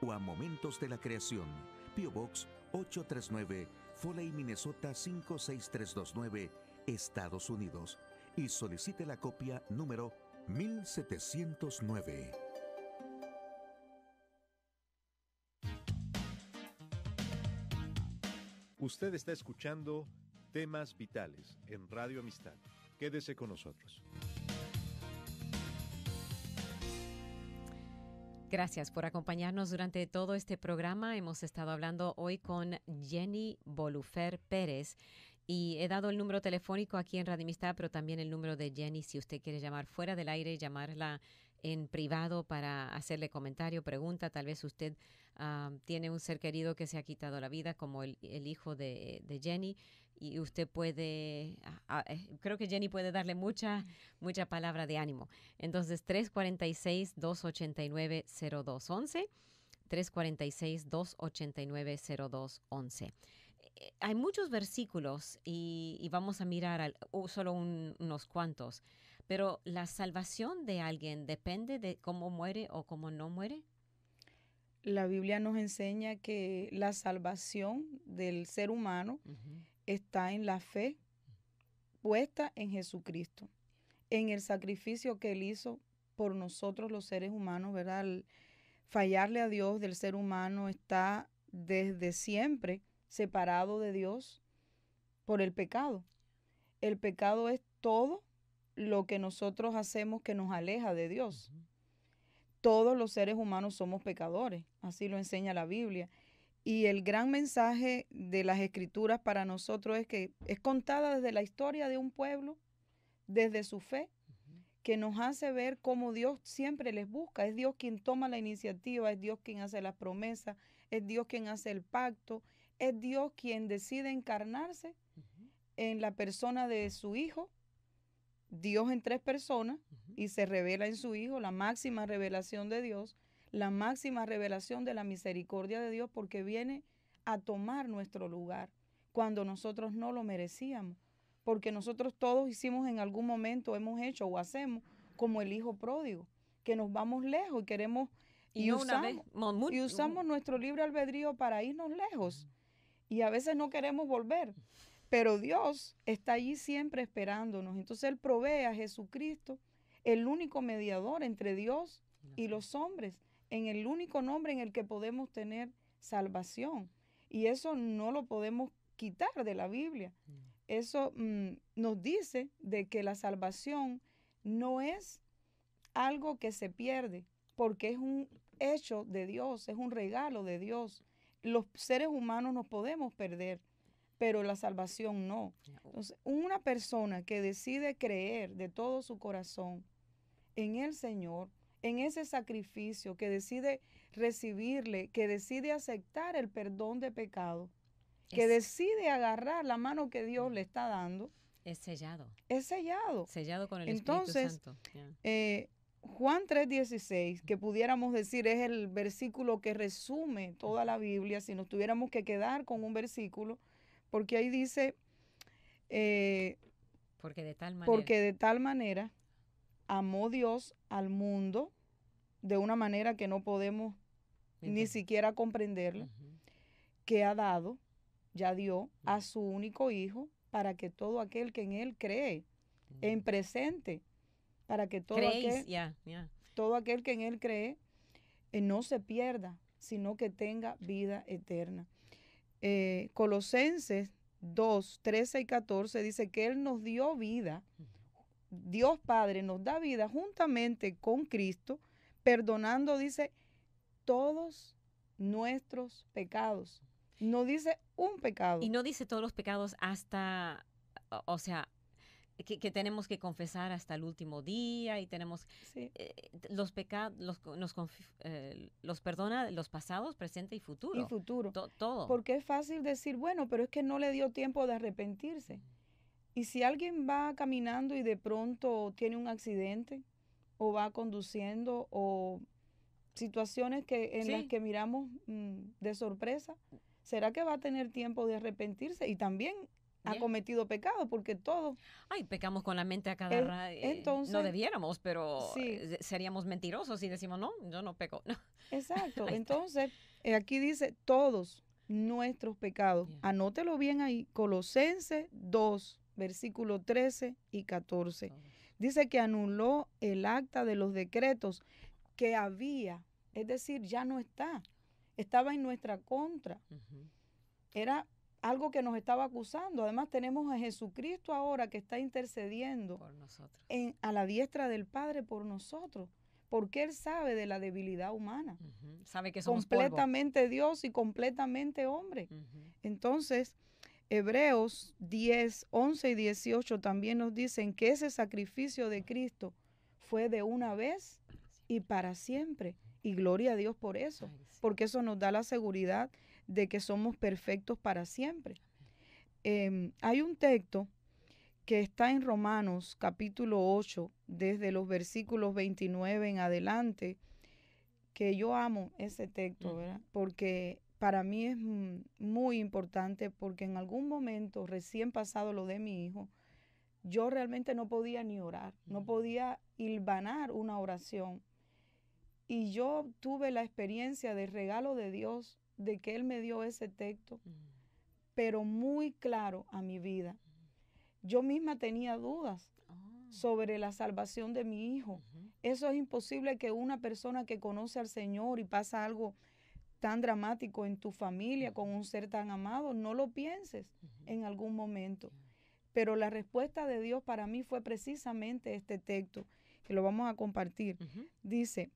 o a Momentos de la Creación, P.O. Box 839, Foley, Minnesota 56329, Estados Unidos, y solicite la copia número 1709. Usted está escuchando Temas Vitales en Radio Amistad. Quédese con nosotros. Gracias por acompañarnos durante todo este programa. Hemos estado hablando hoy con Jenny Bolufer Pérez y he dado el número telefónico aquí en Radio Amistad, pero también el número de Jenny si usted quiere llamar fuera del aire, llamarla en privado para hacerle comentario, pregunta. Tal vez usted tiene un ser querido que se ha quitado la vida, como el hijo de Jenny, y usted puede, creo que Jenny puede darle mucha palabra de ánimo. Entonces, 346-289-0211, 346-289-0211. Hay muchos versículos y vamos a mirar solo unos cuantos. Pero la salvación de alguien depende de cómo muere o cómo no muere. La Biblia nos enseña que la salvación del ser humano está en la fe puesta en Jesucristo, en el sacrificio que Él hizo por nosotros los seres humanos, ¿verdad? El fallarle a Dios del ser humano está desde siempre separado de Dios por el pecado. El pecado es todo lo que nosotros hacemos que nos aleja de Dios. Todos los seres humanos somos pecadores, así lo enseña la Biblia. Y el gran mensaje de las Escrituras para nosotros es que es contada desde la historia de un pueblo, desde su fe, que nos hace ver cómo Dios siempre les busca. Es Dios quien toma la iniciativa, es Dios quien hace las promesas, es Dios quien hace el pacto, es Dios quien decide encarnarse en la persona de su Hijo, Dios en 3 personas, y se revela en su Hijo, la máxima revelación de Dios, la máxima revelación de la misericordia de Dios, porque viene a tomar nuestro lugar cuando nosotros no lo merecíamos, porque nosotros todos hicimos en algún momento, hemos hecho o hacemos como el hijo pródigo, que nos vamos lejos y queremos y usamos nuestro libre albedrío para irnos lejos y a veces no queremos volver. Pero Dios está allí siempre esperándonos. Entonces Él provee a Jesucristo, el único mediador entre Dios y los hombres, en el único nombre en el que podemos tener salvación. Y eso no lo podemos quitar de la Biblia. Eso nos dice de que la salvación no es algo que se pierde, porque es un hecho de Dios, es un regalo de Dios. Los seres humanos nos podemos perder, pero la salvación no. Entonces, una persona que decide creer de todo su corazón en el Señor, en ese sacrificio, que decide recibirle, que decide aceptar el perdón de pecado, que decide agarrar la mano que Dios le está dando, es sellado. Es sellado. Sellado con el Espíritu Santo. Juan 3:16, que pudiéramos decir es el versículo que resume toda la Biblia, si nos tuviéramos que quedar con un versículo, porque ahí dice, porque de tal manera amó Dios al mundo, de una manera que no podemos ni siquiera comprenderla, que ha dado, ya dio, a su único Hijo, para que todo aquel que en Él cree, en presente, para que todo aquel que en Él cree no se pierda, sino que tenga vida eterna. Colosenses 2, 13 y 14 dice que Él nos dio vida, Dios Padre nos da vida juntamente con Cristo, perdonando, dice, todos nuestros pecados. No dice un pecado. Y no dice todos los pecados hasta, o sea, que tenemos que confesar hasta el último día y tenemos los pecados, los perdona los pasados, presente y futuro. Y futuro. Todo. Porque es fácil decir, bueno, pero es que no le dio tiempo de arrepentirse. Y si alguien va caminando y de pronto tiene un accidente o va conduciendo o situaciones en las que miramos de sorpresa, ¿será que va a tener tiempo de arrepentirse? Y también ha cometido pecado, porque todos... pecamos con la mente a cada rato. Entonces, no debiéramos, pero seríamos mentirosos si decimos, no, yo no peco. No. Exacto. Entonces, aquí dice, todos nuestros pecados. Anótelo bien ahí, Colosenses 2, versículos 13 y 14. Dice que anuló el acta de los decretos que había, es decir, ya no está. Estaba en nuestra contra. Era algo que nos estaba acusando. Además tenemos a Jesucristo ahora que está intercediendo por nosotros, a la diestra del Padre por nosotros, porque Él sabe de la debilidad humana. Sabe que somos completamente polvo. Dios y completamente hombre. Entonces, Hebreos 10, 11 y 18 también nos dicen que ese sacrificio de Cristo fue de una vez y para siempre. Y gloria a Dios por eso, porque eso nos da la seguridad de que somos perfectos para siempre. Hay un texto que está en Romanos capítulo 8, desde los versículos 29 en adelante, que yo amo ese texto, ¿verdad? Porque para mí es muy importante, porque en algún momento, recién pasado lo de mi hijo, yo realmente no podía ni orar, no podía hilvanar una oración. Y yo tuve la experiencia del regalo de Dios, de que Él me dio ese texto, pero muy claro a mi vida. Yo misma tenía dudas sobre la salvación de mi hijo. Eso es imposible, que una persona que conoce al Señor y pasa algo tan dramático en tu familia con un ser tan amado, no lo pienses en algún momento. Pero la respuesta de Dios para mí fue precisamente este texto, que lo vamos a compartir. Dice,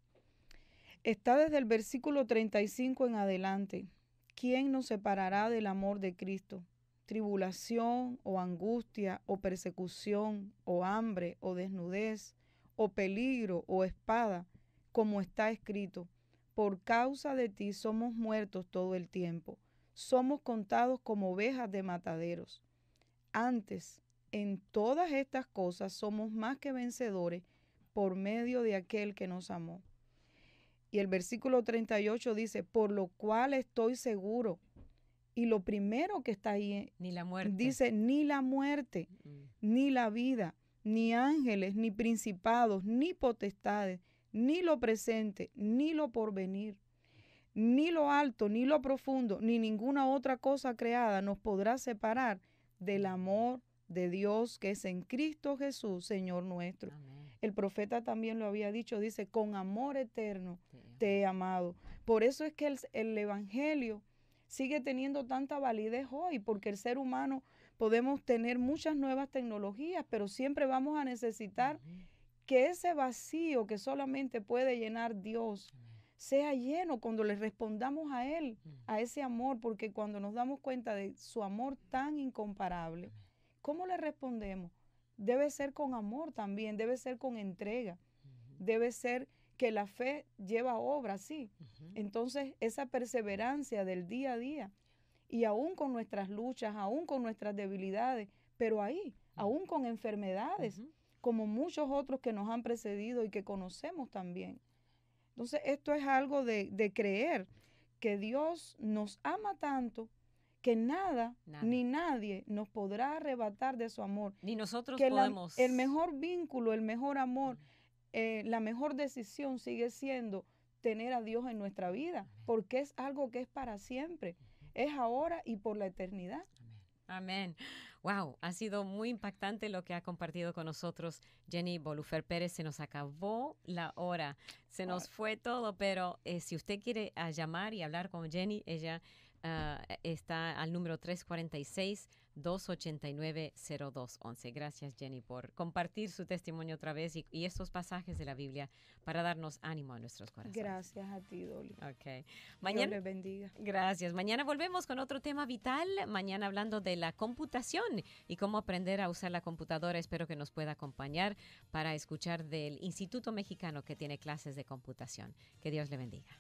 está desde el versículo 35 en adelante. ¿Quién nos separará del amor de Cristo? Tribulación o angustia o persecución o hambre o desnudez o peligro o espada, como está escrito. Por causa de ti somos muertos todo el tiempo. Somos contados como ovejas de mataderos. Antes, en todas estas cosas somos más que vencedores por medio de aquel que nos amó. Y el versículo 38 dice, por lo cual estoy seguro. Y lo primero que está ahí ni la muerte. Dice, ni la muerte, ni la vida, ni ángeles, ni principados, ni potestades, ni lo presente, ni lo porvenir, ni lo alto, ni lo profundo, ni ninguna otra cosa creada nos podrá separar del amor de Dios que es en Cristo Jesús, Señor nuestro. Amén. El profeta también lo había dicho, dice, con amor eterno te he amado. Por eso es que el Evangelio sigue teniendo tanta validez hoy, porque el ser humano podemos tener muchas nuevas tecnologías, pero siempre vamos a necesitar que ese vacío que solamente puede llenar Dios sea lleno cuando le respondamos a Él, a ese amor, porque cuando nos damos cuenta de su amor tan incomparable, ¿cómo le respondemos? Debe ser con amor también, debe ser con entrega, debe ser que la fe lleva obra, sí. Entonces, esa perseverancia del día a día, y aún con nuestras luchas, aún con nuestras debilidades, pero ahí, aún con enfermedades, como muchos otros que nos han precedido y que conocemos también. Entonces, esto es algo de creer que Dios nos ama tanto que nada ni nadie nos podrá arrebatar de su amor. Ni nosotros que podemos. El mejor vínculo, el mejor amor, la mejor decisión sigue siendo tener a Dios en nuestra vida, porque es algo que es para siempre, es ahora y por la eternidad. Amén. Wow, ha sido muy impactante lo que ha compartido con nosotros Jenny Bolufer Pérez. Se nos acabó la hora, se nos fue todo, pero si usted quiere llamar y hablar con Jenny, ella está al número 346-289-0211. Gracias, Jenny, por compartir su testimonio otra vez y estos pasajes de la Biblia para darnos ánimo a nuestros corazones. Gracias a ti, Dolly. Okay. Dios les bendiga. Gracias. Mañana volvemos con otro tema vital. Mañana hablando de la computación y cómo aprender a usar la computadora. Espero que nos pueda acompañar para escuchar del Instituto Mexicano que tiene clases de computación. Que Dios le bendiga.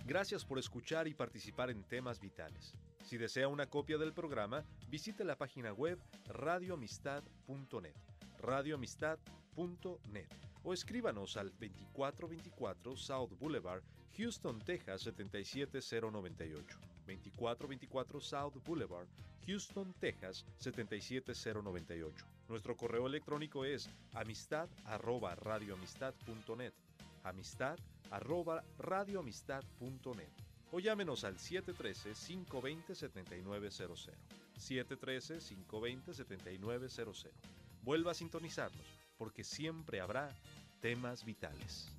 Gracias por escuchar y participar en Temas Vitales. Si desea una copia del programa, visite la página web radioamistad.net, radioamistad.net, o escríbanos al 2424 South Boulevard, Houston, Texas 77098. 2424 South Boulevard, Houston, Texas 77098. Nuestro correo electrónico es amistad@radioamistad.net. amistad@radioamistad.net, o llámenos al 713-520-7900. 713-520-7900. Vuelva a sintonizarnos, porque siempre habrá temas vitales.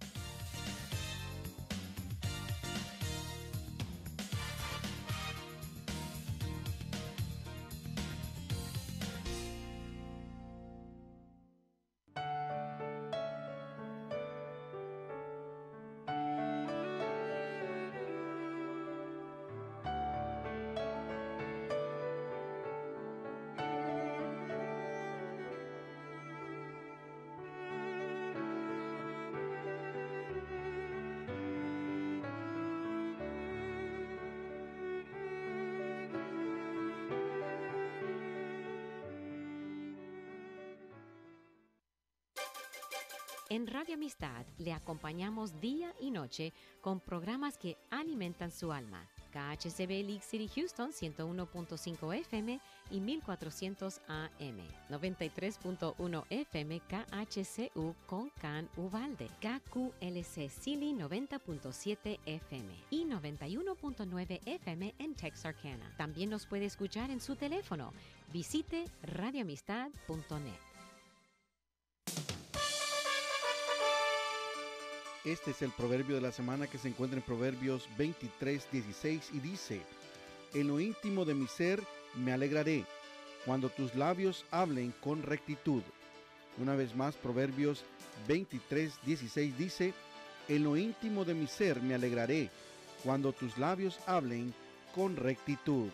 En Radio Amistad le acompañamos día y noche con programas que alimentan su alma. KHCB League City Houston 101.5 FM y 1400 AM, 93.1 FM KHCU Concan Uvalde, KQLC Silly 90.7 FM y 91.9 FM en Texarkana. También nos puede escuchar en su teléfono. Visite radioamistad.net. Este es el proverbio de la semana que se encuentra en Proverbios 23:16 y dice: en lo íntimo de mi ser me alegraré, cuando tus labios hablen con rectitud. Una vez más, Proverbios 23:16 dice: en lo íntimo de mi ser me alegraré, cuando tus labios hablen con rectitud.